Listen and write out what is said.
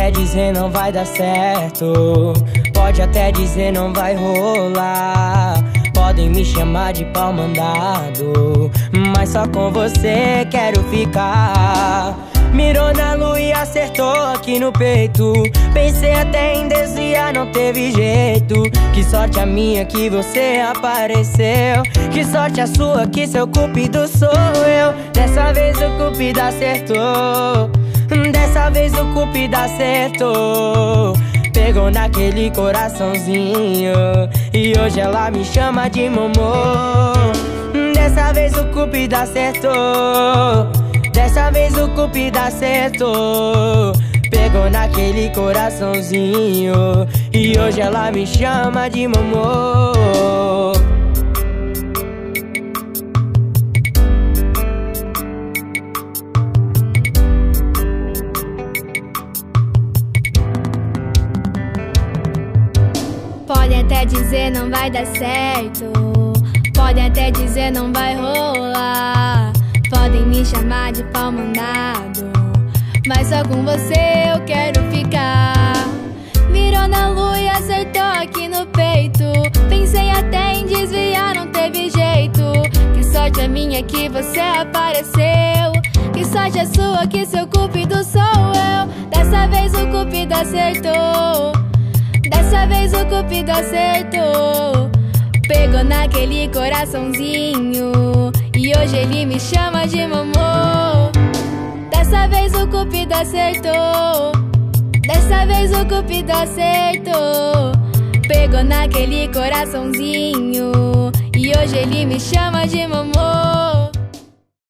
até dizer não vai dar certo, pode até dizer não vai rolar. Podem me chamar de pau mandado, mas só com você quero ficar. Mirou na lua e acertou aqui no peito. Pensei até em desviar, não teve jeito. Que sorte a minha que você apareceu. Que sorte a sua que seu cupido sou eu. Dessa vez o cupido acertou. Dessa vez o cupido acertou. Pegou naquele coraçãozinho e hoje ela me chama de Momô. Dessa vez o cupido acertou. Dessa vez o cupido acertou. Pegou naquele coraçãozinho e hoje ela me chama de Momô. Pode até dizer não vai dar certo, pode até dizer não vai rolar. Podem me chamar de pau mandado, mas só com você eu quero ficar. Mirou na lua e acertou aqui no peito. Pensei até em desviar, não teve jeito. Que sorte a minha que você apareceu. Que sorte a sua que seu cupido sou eu. Dessa vez o cupido acertou. Dessa vez o cupido acertou. Pegou naquele coraçãozinho e hoje ele me chama de Momô. Dessa vez o cupido acertou. Dessa vez o cupido acertou. Pegou naquele coraçãozinho e hoje ele me chama de Momô.